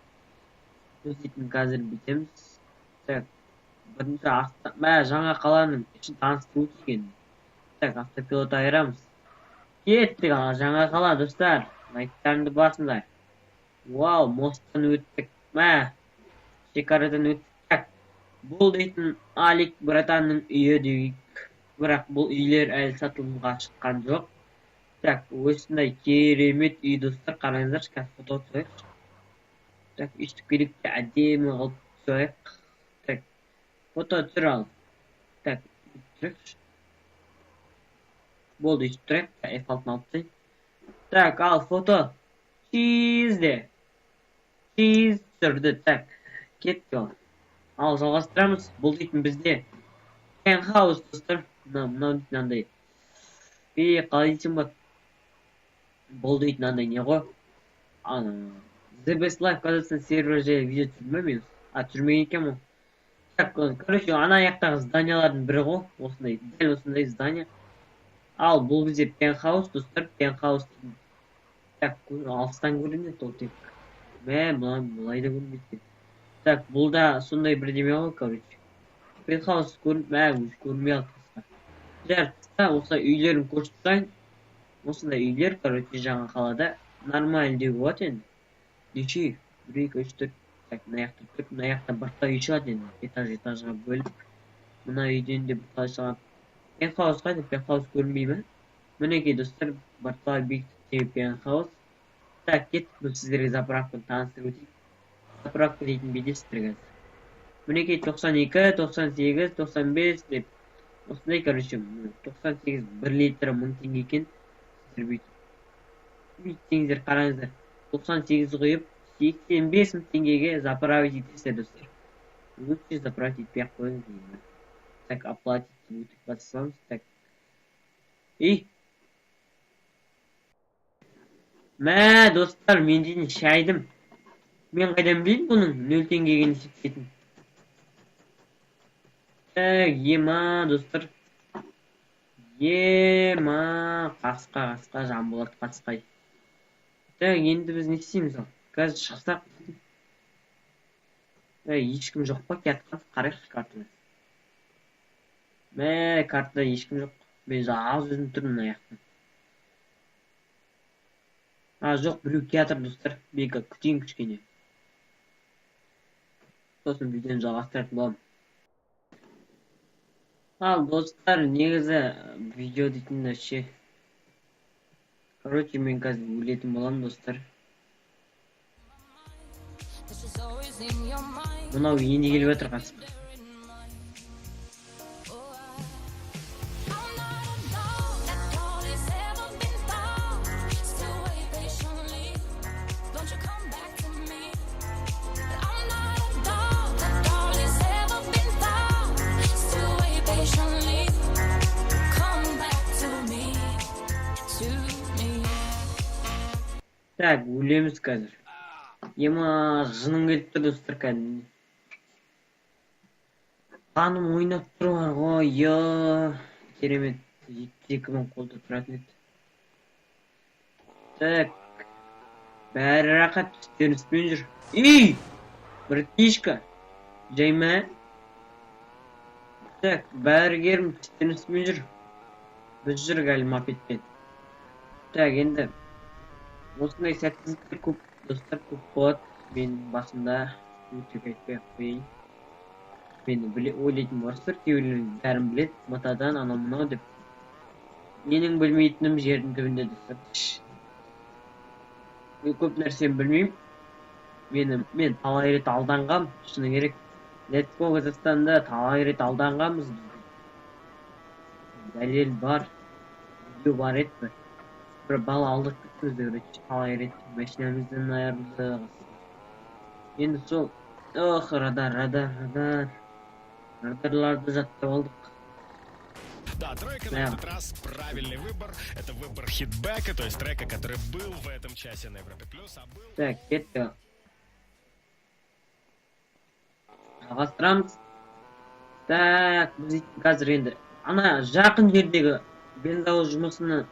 Сөйтіп қазір бітеміз. Так, бірінші жаңа қаланың ішін таныстыру екен. Так, автопилот айырамыз. Кеттік жаңа қала достар. Лайктарыңды басыңдар. Вау, мосттан өттік. Шекарадан өттік. Так, бұл дейтін Алик братанның үйі дейік. Бірақ бұл үйлер әлі сатылымға шыққан жоқ. Так, осындай керемет үй достар. Қараңыздар, қазір фото түсірейік. Так, үстіп керекте әдемі қылып түсірейік. Так, фото түсір ал. Так, түсірейік. Болды, үстіп тұрайық. F6-ны алып тайын. Так, ал фото. Чизде. Чиз түсірді. Так, кетті ол. Ал жалғастырамыз. Бұл дейтін бізде пентхаус достар. Мынау дейтін андай. Қалай дейтін ба? Бұл дейтін андай не ғой? The Best Life Қазақстан сервері жайлы видео түсірме мен? Түсірмеген екен ол. Так, короче, ана аяқтағы зданиялардың бірі ғой. Осындай, дәл осындай здания. Ал бұл бізде пентхаус достар. Пентхаус. Так, алыстан көрінеді ол тек. Бұлай да көрінбейді. Так, бұл да сондай бірдеме ғой, короче. Пентхаус көрінбей алып. Жарты, осылай үйлерін көрсетсайын. Осындай үйлер, короче, жаңа қалада нормально деуге болады енді. Неше? 1, 2, 3, 4. Так, мына жақта 4, мына жақта бірталай үй шығады енді. Этажға бөліп. Мына үйден де бірталай шығады. Пентхаус қайда? Пентхаус көрінбей ме? Мінекей достар, бірталай биіктіктегі пентхаус. Так, кеттік, бұл сіздерге заправканы таныстырып өтейік. Заправка дейтін білесіздер қазір. Мінекей 92, 98, 95 деп. Осындай, короче, 98 1 литрі 1000 теңге екен. Сіздер бүйтсеңіздер, қараңыздар. 98 құйып, 85 000 теңгеге заправить етесіздер достар. Лучше заправить етпей ақ қойыңыз. Так, оплатить өтіп бассаңыз. Так. Достар, мен дейін шайдым. Мен қайдан білейін бұның 0 теңгеге есептейтін. Так, ема достар. Қасқа, Жанболат Қасқай. Так, енді біз не істейміз ал? Қазір шықсақ. Ешкім жоқ па? Кетқан қарайықшы картаны. Картада ешкім жоқ. Мен аз өзім тұрмын аяқтан. Жоқ, біреу театр достар. Мен күтейін кішкене. Сосын видеоны жалғастыратын боламын. Ал достар, негізі видео дейтін ше. Короче, мен қазір өлетін боламын достар. Мынау енді келіп отыр қасыма. Так, өлеміз қазір. Ема жыным келіп тұр достар кәдімгі. Қаным ойнап тұр бар ғой, керемет. 72 000 қолда тұратын еді. Так, бәрі рақат түстеріспен жүр. Братишка, жай ма? Так, бәрі керім түстеріспен жүр. Біз жүрік әлі мопедпен. Так, енді осындай сәтсіздіктер көп достар, көп болады. Мен басында өтірік айтпай ақ қояйын. Мен ойлайтын боларсыздар, кейбіреулер бәрін біледі, матадан анау мынау деп. Менің білмейтінім жердің түбінде достар. Мен көп нәрсені білмеймін. Мен талай рет алданғам, шыны керек. Let's Go Қазақстанда талай рет алданғанбыз. Дәлел бар, видео бар еді. Bir bala aldık gözleri talay rет машинамыздан айырылдық. Енді сол радарларды жаттап алдық. Да, тройка на этот раз правильный выбор. Это выбор хитбека, то есть трека, который был в этом часе на Европе Плюс, а был... Так, кетті. Жалғастырамыз. Так, біз қазір енді ана жақын жердегі бензовоз жұмысыны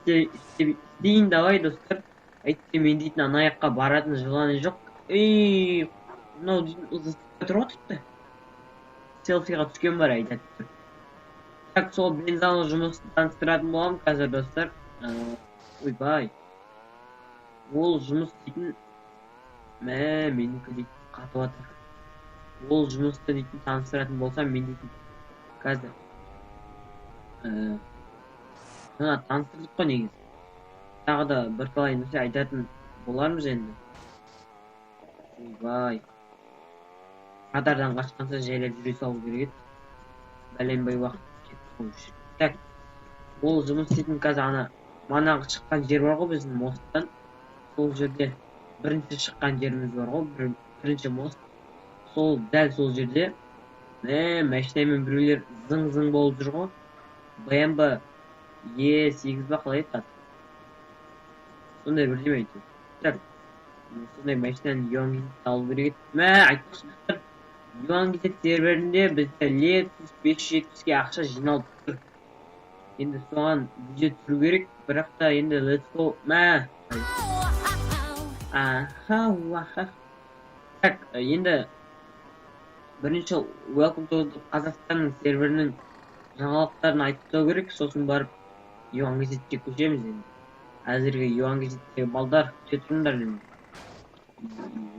істейін давай достар. Әйтсе мен дейтін ана жаққа баратын желание жоқ. Мынау дейтін ызыстыққа тұрып отырыпты. Селфиға түскен бар айтады. Так, сол бензовоз жұмысын таныстыратын боламын қазір достар. Ойбай. Ол жұмыс дейтін менікі дейтін қатып жатыр. Ол жұмысты дейтін таныстыратын болсам мен дейтін қазір жаңа таныстырдық қой негізі. Тағы да бірталай нәрсе айтатын болармыз енді. Ойбай. Радардан қашқанша жайлап жүре салу керек еді. Бәленбай уақыт кетіп қойшы. Так, ол жұмыс істейтін қазір ана манағы шыққан жер бар ғой біздің мосттан. Сол жерде бірінші шыққан жеріміз бар ғой, бірінші мост. Сол дәл сол жерде машинамен біреулер зың-зың болып жүр ғой. БМВ Е8 ба қалай еді? Сондай бірдеме айтты. Так, сондай машинаны юангизет алу керек еді. Айтпақшы, юангизет серверінде бізде Lexus 570-ге ақша жиналып тұр. Енді соған бюджет түсіру керек, бірақ та енді let's go. Так, енді бірінші Welcome to Қазақстанның серверінің жаңалықтарын айтып керек, сосын барып юангизетке көшеміз енді. Әзірге юангизеттегі балдар күте тұрыңдар енді.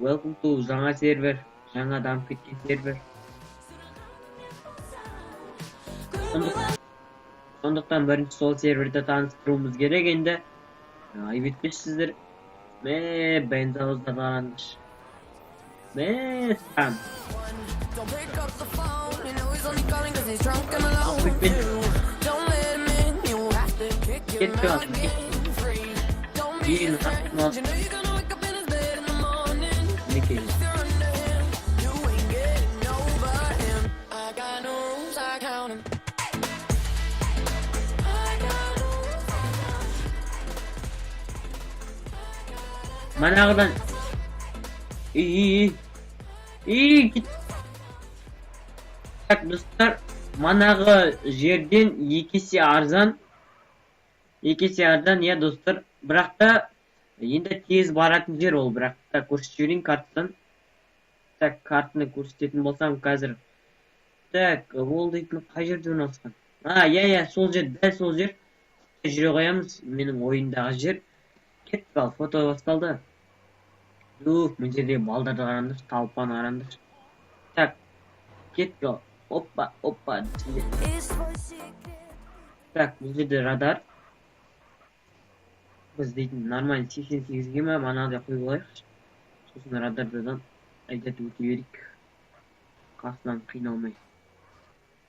Welcome to жаңа сервер, жаңа дамып кеткен сервер. Сондықтан бірінші сол серверді таныстыруымыз керек енді. Айып етпейсіздер. Бензовозда барандыш. Сам. Don't pick up the phone, you know he's only calling cause he's drunk and alone. Don't let him in, you have to kick him out again free. Don't be his friend, you know you're gonna wake up in his bed in the morning. If you're under him, you ain't getting over him. I got no rules, I count him. Манағыдан кет. Так, достар, манағы жерден екесе арзан, иә достар. Бірақ та енді тез баратын жер ол, бірақ та көрсетіп жіберейін картадан. Так, картаны көрсететін болсам қазір. Так, ол дейтін қай жерде орналасқан? Сол жер, дәл сол жер. Жүре қоямыз, менің ойындағы жер. Кеттік ал, фото басталды. Бұл жерде балдарды қараңдар, талпаны қараңдар. Так, кеттік ал. Опа. Так, бұл жерде радар. Біз дейтін нормально 88-ге ма, манағыдай қойып алайықшы. Сосын радардан айдатып өте берейік. Қасынан қиналмай.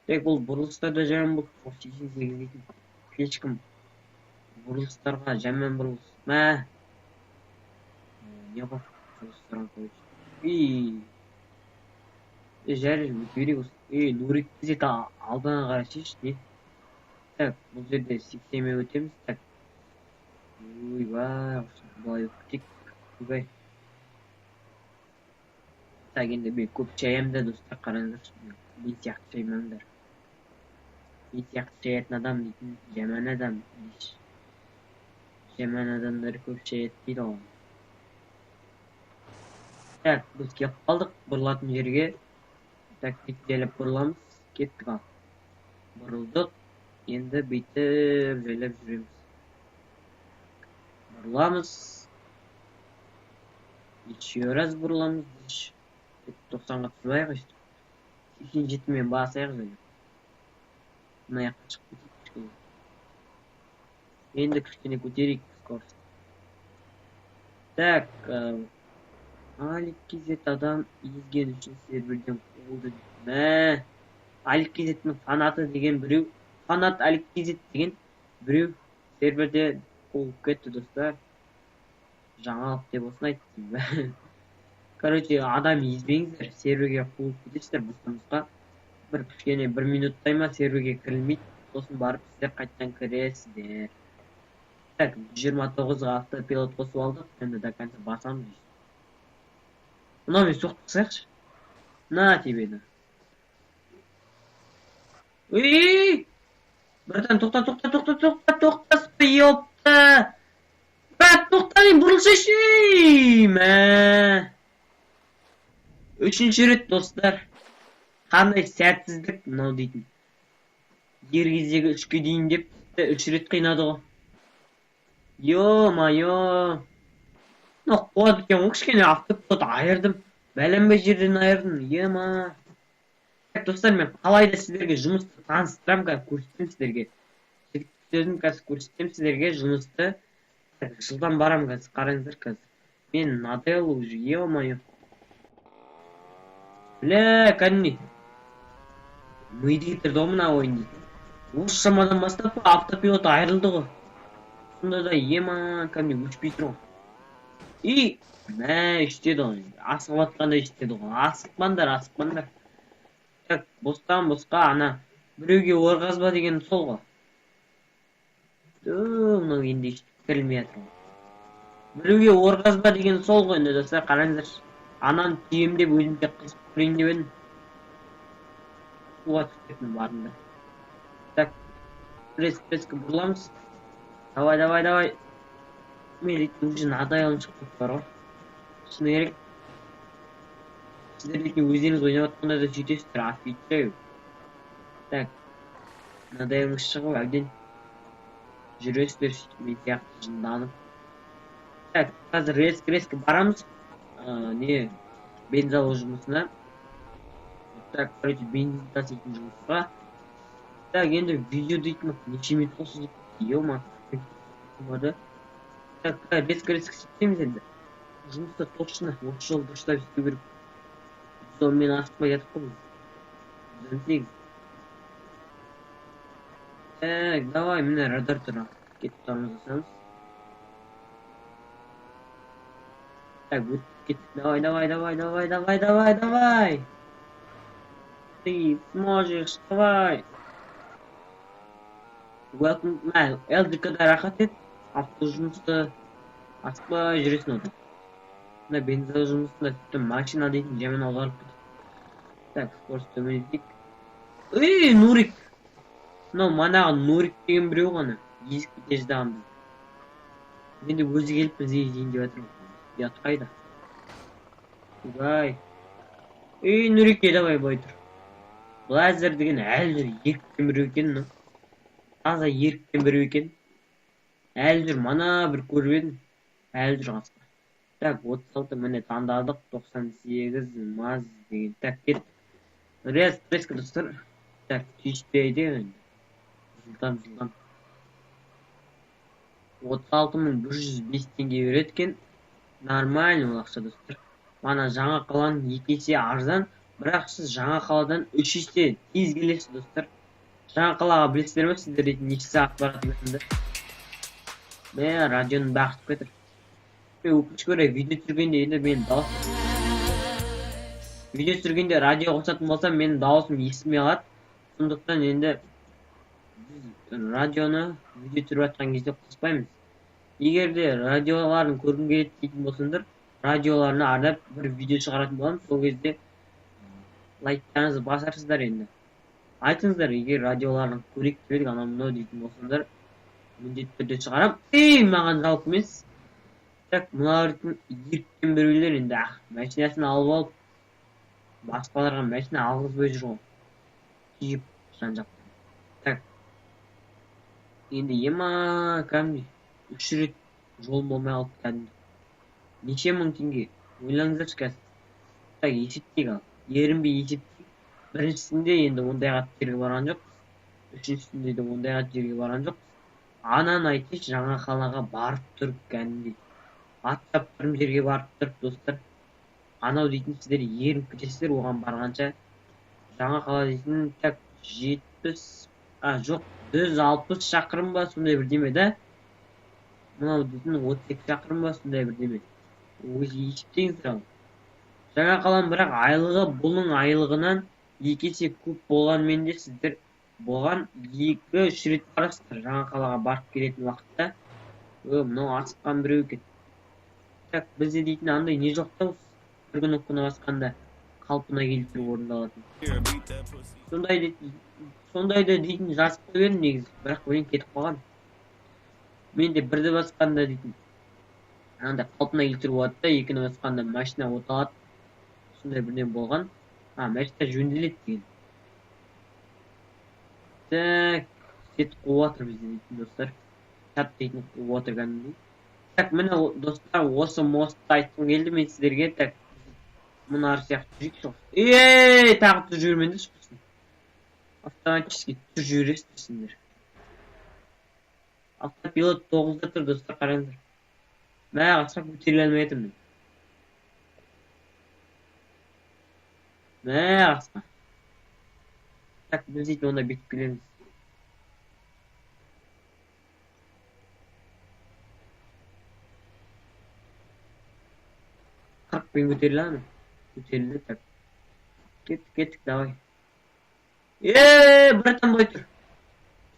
Так, бұл бұрылыстарда жаман бұл 88 дейтін. Ешкім бұрылыстарға жаман бұрылыс. Не ғой? Бұрылыстарға қойшы. Жәрі өтберек осы. Нұрик кезет алдына қарай шеш, не? Так, бұл жерде 80-ме өтеміз. Так. Ойбай, бұлай өктек. Ойбай. Так, енді мен көп шаямда достар қараңдар. Мен сияқты шаймаңдар. Мен сияқты шаятын адам дейтін жаман адам. Жаман адамдар көп шаят дейді оған. Так, біз кеп қалдық бұрылатын жерге. Так, жайлап бұрыламыз. Кеттік ал. Бұрылдық. Енді бүйтіп жайлап жүреміз. Бұрыламыз. Еще раз бұрыламыз. 90-ға түсіп аяқ 87-мен басайық және. Мына жаққа шығып кетейік. Енді кішкене көтерейік скорость. Так, Алик Кезет адам езген үшін серверден қуылды. Мә, Алик Кезеттің фанаты деген біреу, фанат Алик Кезет деген біреу серверде қуылып кетті, достар. Жаңалық деп осыны айттым. Короче, адам езбеңіздер, серверге қуылып кетесіздер бостандыққа. Бір кішкене 1 минуттай ма серверге кірілмейді, сосын барып сіздер қайттан кіресіздер. Так, 29-ға автопилот қосып алдық, енді до конца басамыз дейсіз. Мынау мен соқтықсайықшы. На тебе. Үй! Братан, тоқта, ёпта! Брат, тоқта, мен бұрылшайшы! Мә! 3-ші рет, достар. Қандай сәтсіздік мынау дейтін. Ер кездегі 3-ке дейін деп 3 рет қинады ғой. Ё-майо. Мынау қуады екен ғой, кішкене автопилот айырдым. Бәленбай жерден айырдым. Ема. Достар, мен қалайда сіздерге жұмысты таныстырам, көрсетем сіздерге. Сөзім көрсетем сіздерге жұмысты. Жылдан барам қазір, қараңыздар қазір. Мен надел уже, ё-майо. Бля, кәдімгі. Миды кетірді ғой мына ойын дейді. Осы шамадан бастап автопилот айырылды ғой. Сонда да ема, кәдімгі өшпей тұр ғой. И, мә, іштеді ғой. Асығып атқанда іштеді ғой. Асықпандар. Так, босқа, ана, біреуге орғазба деген сол ғой. Мынау енді іштіп кірілмей атыр ғой. Біреуге орғазба деген сол ғой, енді достар, қараңыздар. Анан түйем деп өзімде қызып көрейін деп едім. Суға түспетін барында. Так, преска бұрыламыз. Давай. Мен рейтін уже надайалын шығып бар ғой. Шыны керек. Сіздер рейтін өздеріңіз ойнап атқанда да сөйтесіздер, офигеть. Так, надайалың шығып әбден жүресіздер сөйтіп мен сияқты жынданып. Так, қазір резко барамыз. Не, бензал жұмысына. Так, короче, бензин таситын жұмысқа. Так, енді видео дейтін неше минут қосыз деп. Ё-ма. Так, резко сетеміз енді. Жұмыста точно, осы жол дұрыстап істеу керек. Сонымен асықпай жатып қой. 18. Так, давай, міне радар тұра. Кетіп тұрамыз жасамыз. Так, өтіп кеттік. Давай. Ты сможешь, давай. Welcome, мә, LDK-да рахат ет. Авто жұмысты асықпай жүресін одан. Мына бензал жұмысында тіпті машина дейтін жемен аударып кетіп. Так, скорость төмендетейік. Ей, Нурик! Мынау манағы Нурик деген біреу ғана. Есік бітте ждаған біз. Енді өзі келіп біз езейін деп жатыр. Ят қайда? Угай. Ей, Нурик, давай бой тұр. Блазер деген әлі жүр еріктен біреу екен. Таза еріктен біреу екен. Әлі жүр, мана бір көріп едім. Әлі жүр қасқа. Так, 36 міне таңдадық. 98 маз деген. Так, кет. Преска достар. Так, түйіспейді. Жылдам. 36.105 теңге береді екен. Нормально ол ақша достар. Мана жаңа қаланың 2 есе арзан. Бірақ сіз жаңа қаладан 3 есе тез келесіз достар. Жаңа қалаға білесіздер ме сіздер дейтін неше сағат барады екенді. Мә, радионың бақытып кетір. Өкініш көре, видео түсіргенде енді менің дауысым. Видео түсіргенде радио қосатын болсам, менің дауысым естілмей қалады. Сондықтан енді радионы видео түсіріп жатқан кезде қоспаймыз. Егер де радиоларын көргім келеді дейтін болсаңдар, радиоларына арнап бір видео шығаратын боламын. Сол кезде лайктарыңызды басарсыздар енді. Айтыңыздар, егер радиоларын көрейік келедік анау мынау дейтін болсаңдар, міндетті түрде шығарам. Маған жалпы емес. Так, мыналардың еріккен біреулер енді машинасын алып алып, басқаларға машина алғызбай жүр ғой. Киіп жан-жақтан. Так. Енді ема кәдімгі 3 рет жол болмай қалды кәдімгі. Неше мың теңге? Ойлаңыздаршы қазір. Так, есептейік ал. Ерінбей есептейік. Біріншісінде енді ондайға жерге барған жоқ. Үшіншісінде де ондайға жерге барған жоқ. Анан айтыш жаңа қалаға барып тұрып кәдімгідей. Аттап тұрым жерге барып тұрып достар. Анау дейтін сіздер ерініп кетесіздер оған барғанша. Жаңа қала дейтін так 70, жоқ 160 шақырым ба сондай бірдеме да. Мынау дейтін 32 шақырым ба сондай бірдеме. Өзі есептеңіздер ал. Жаңа қалам бірақ айлығы бұның айлығынан 2 есе көп болғанмен де сіздер болған 2-3 рет барасыздар жаңа қалаға барып келетін уақытта. Мынау асыққан біреу екен. Так, бізде дейтін андай не жоқ та бір күн оқына басқанда қалпына келтіріп орындалатын. Сондайды дейтін жазып қойған негізі, бірақ өлең кетіп қалған. Мен де бірді басқанда дейтін андай қалпына келтіріп болады да, екіні басқанда машина оталады. Сондай бірден болған. Машина жөнделеді деген. Так, сет қуып отыр бізде дейтін достар. Чат дейтін қуып отыр кәдімгідей. Так, міне достар, осы мостты айтқым келді мен сіздерге. Так, мұны сияқты жүрейік жоқ. Тағы тұр жүрмеңдер шықсын. Автоматически тұр жүресіздер. Автопилот 9-да тұр достар, қараңыздар. Мә, қасырақ көтеріле алмай жатырмын. Мә, қасырақ. Так, біз дейтін онда бетіп келеміз. Пен көтеріле ме? Көтерілді, так. Кеттік, давай. Братан бой тұр.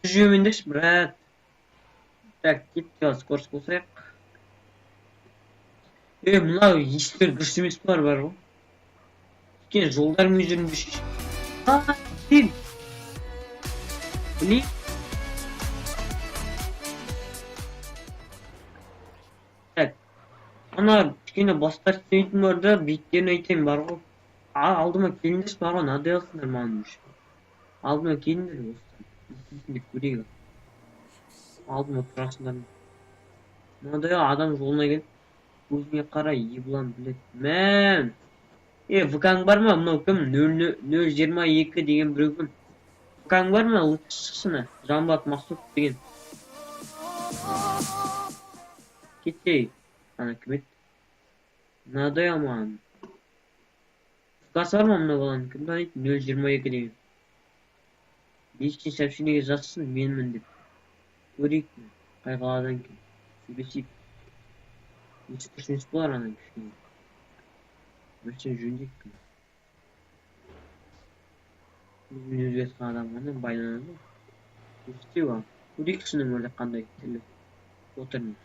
Жүрмендеш, брат. Так, кеттік, скорость қосайық. Мынау естер дұрыс емес бар ғой. Кен жолдар мен жүрмеш. Сен. Білейік. Так. Ана кішкене бастар істейтін бар да, беттерін айтайын бар ғой. Алдыма келіндерші бар ғой, надай алсыңдар маған үшін. Алдыма келіндер осыдан. Естейтіндер көрейік. Алдыма тұрасыңдар. Надай адам жолына келіп, көзіңе қара, еблан білет. Мәм! ВК-ң бар ма? Мынау кім? 022 деген біреу кім? ВК-ң бар ма? Лучше шықсына. Жамбат Мақсут деген. Кетейік. Ана кім еді? Надай аман. ВК-сы бар ма мына баланың? Кім таниды? 022 деген. Личный сообщениеге жазсын, менмін деп. Көрейік. Қай қаладан кейін. Сөйлесейік. Несі күшінес болар анан кішкене. Өшін жөндейік. Өзімен өзге атқан адам ғана байланады ма? Өстеу ал. Көрейік шыным өлі қандай тілі. Отырмын.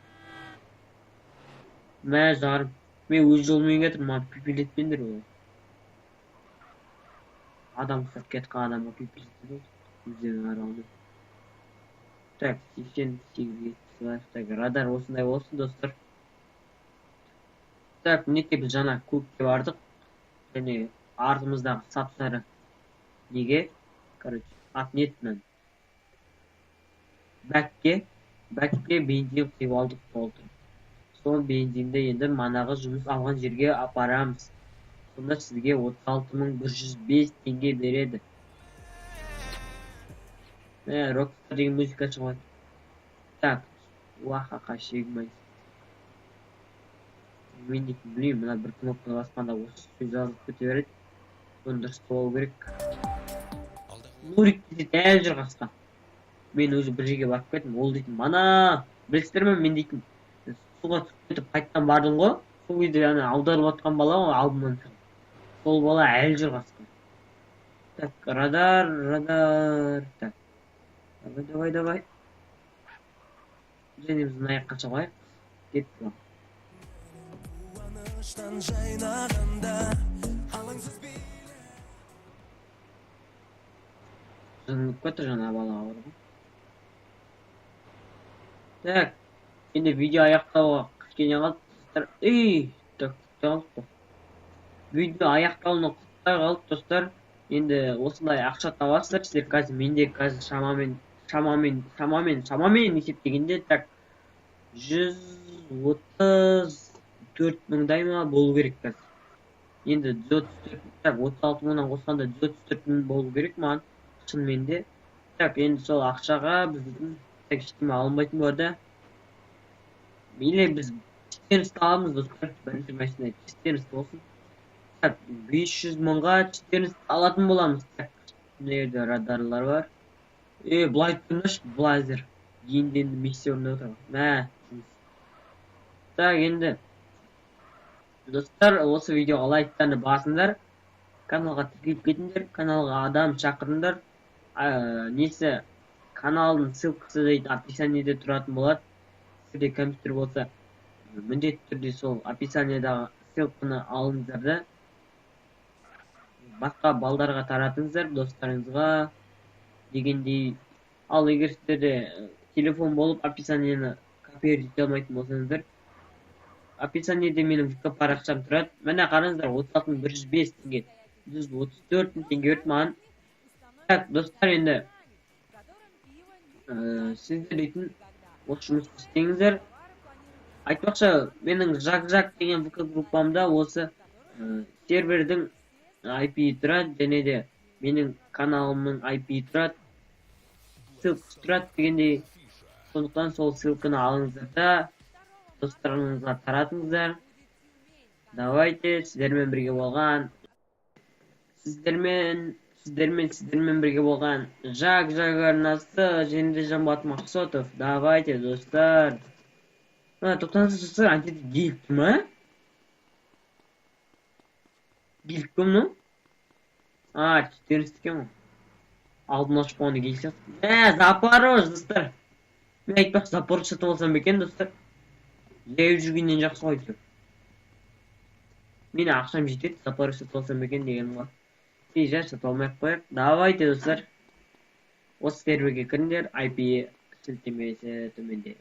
Мә жарым. Мен өз жолымен кетір, маған пипелетпендір ол. Адам ұстап кеткен адамға пипелетпендір. Өздерінің арауында. Так, 88 Так, радар осындай болсын, достар. Так, мінекей біз жаңа көкке бардық. Және артымыздағы сап-сары неге? Короче, отнетінен. Бәкке бензин құйып алдық болды. Сол бензинді енді манағы жұмыс алған жерге апарамыз. Сонда сізге 36.105 теңге береді. Rockstar деген музыка шығады. Так, уахақа шегмай. Мен дейтін білейм, мына бір кнопканы басқанда осы сөз жазылып кете береді. Соны дұрыс болу керек. Нурик дейді әлі жүр қасқа. Мен өзі бір жерге барып кеттім. Ол дейтін, мана білістер ме? Мен дейтін, суға түсіп кетіп қайттан бардым ғой. Сол кезде аударып отқан бала ғой алдымнан шығып. Сол бала әлі жүр қасқа. Так, радар. Так. Давай. Және біздің аяққа шығайық. Кеттік ал. Жынып кетті жаңа балаға ұрды. Так, енді видео аяқтауға кішкене қалды. Так, видео аяқтауына құттай қалды, достар. Енді осындай ақша табасыздар. Сіздер қазір менде қазір шамамен есептегенде так 134 ма болу керек қазір. Енді 36 мыңнан қосқанда 134 мың болу керек маған шынымен де. Так, енді сол ақшаға біздің ештеме алынбайтын болады. Мейлі біз 14 аламыз достар. Бірінші машина 14 болсын. Так, 500 мыңға 14 алатын боламыз. Так, мына жерде радарлар бар. Былай тұрмыш, блазер. Енді миссия орнап отыр. Мә. Так, енді достар, осы видеоға лайктарны басыңдар. Каналға тіркеліп кетіңдер. Каналға адам шақырыңдар. Несі каналдың ссылкасы дейді описаниеде тұратын болады. Сізде компьютер болса, міндетті түрде сол описаниедағы ссылканы алыңыздар да басқа балдарға таратыңыздар, достарыңызға дегендей. Ал егер сіздерде телефон болып описаниені копировать ете алмайтын болсаңыздар, описаниеде менің ВК парақшам тұрады. Міне қараңыздар, 36.105 теңге, 134 теңге өрт маған. Так, достар, енді сіздер дейтін осы жұмысты істеңіздер. Айтпақшы, менің жак деген ВК группамда осы сервердің IP тұрады, және де менің каналымның IP тұрады, ссылкасы тұрады дегендей. Сондықтан сол ссылканы алыңыздар да достарыңызға таратыңыздар. Давайте, сіздермен бірге болған Жак арнасы, және де Жанбат Мақсотов. Давайте, достар. Тоқтаңыз достар, антеті келіпті ма? Келіпті мұны? 14 екен ғой. Алдын ашып қойғанда келсе. Запорож, достар. Мен айтпақ, Запорож сатып алсам бекен, достар. Жайып жүргеннен жақсы ғой деп. Мені ақшам жетеді, Запорож сатып алсам бекен деген ғой. Жай сатып алмай-ақ қояйық. Давайте, достар. Осы серверге кіріңдер, IP сілтемесі төменде.